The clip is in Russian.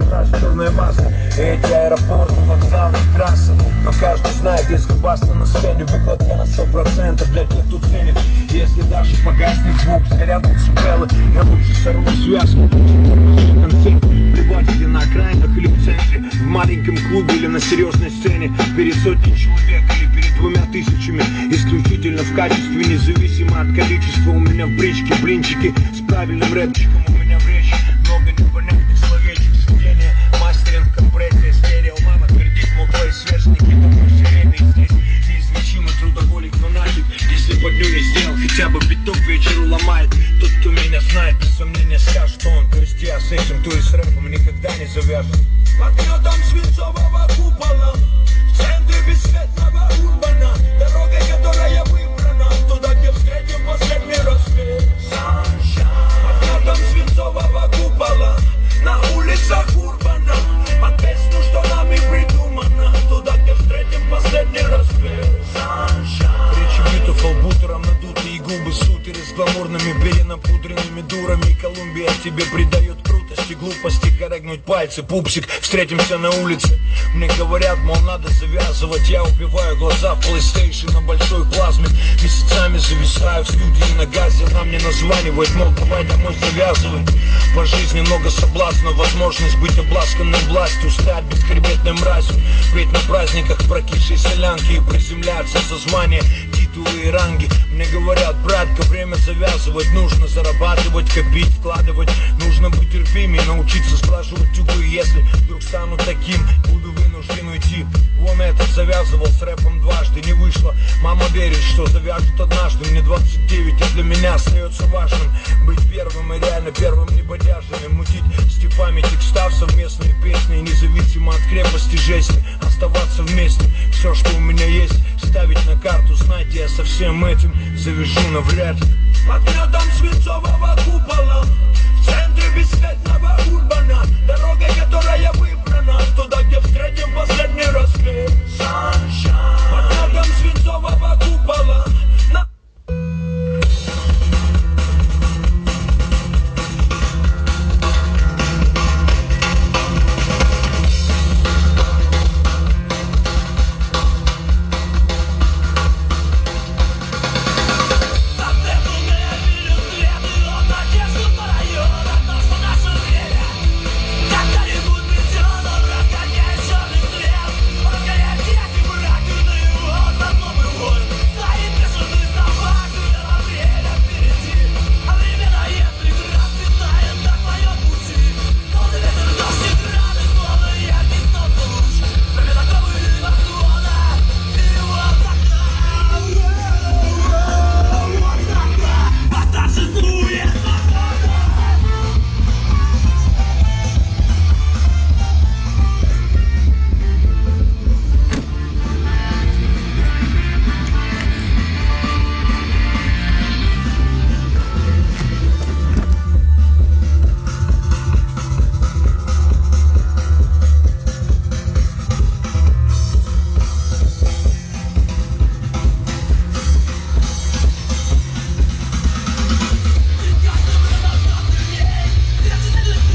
фраз, черная маска. Эти аэропорты, вокзалы, трассы. Но каждый знает, если баста на сцене, выкладка на 100% для тех, кто ценит. Если даже погаснет звук, сгорят опелы, я лучше сорву связку. Концерт, плевать, где на окраинах или в центре, в маленьком клубе или на серьезной сцене, перед сотней человек или перед 2000. Исключительно в качестве, независимо от количества. У меня в бричке блинчики с правильным рэпчиком. У меня в речи много непонятных словечек. Чтение, мастеринг, компрессия, стерео. Мама твердит, мол, твои сверстники такой серийный. Здесь неизлечимый трудоголик, фанатик. Если под ню не сделал, хотя бы биток вечеру ломает. Тот, кто меня знает, без сомнения скажет, что он крести, а с этим, то и с рэпом никогда не завяжет. Под гнетом свинцового купола, в центре бесцветного урбана, дорога, которая выбрана, туда, где встретим последний рассвет. Под гнетом свинцового купола, на улицах урбана, под песню, что нами придумана, туда, где встретим последний рассвет. Речи бьютифул, бутером надутые губы, сутеры с гламурными перенапудренными дурами. Колумбия тебе придает крутости, глупости, коррегнуть пальцы, пупсик, встретимся на улице. Мне говорят, мол, надо завязывать. Я убиваю глаза в PlayStation на большой плазме. Месяцами зависаю в студии на газе. Она мне названивает, мол, давай домой завязывай. По жизни много соблазна, возможность быть обласканной властью, стать бесхребетной мразью. Ведь на праздниках прокисшие солянки и приземляться со звания, титулы и ранги. Мне говорят, братка, время завязывать. Нужно зарабатывать, копить, вкладывать. Нужно быть терпимее, научиться сглаживать углы. Если вдруг стану таким, буду вынужден уйти. Вон этот завязывал с рэпом дважды, не вышло. Мама верит, что завяжет однажды. Мне 29, и для меня остается важным быть первым и реально первым небодяжами. Мутить степами текстав, совместные песни, независимо от крепости жести. Оставаться вместе, все, что у меня есть, ставить на карту. Знаете, я со всем этим завяжу навряд ли. Под гнетом свинцового купола, в центре бесцветного урбана, дорога, которая выбрана,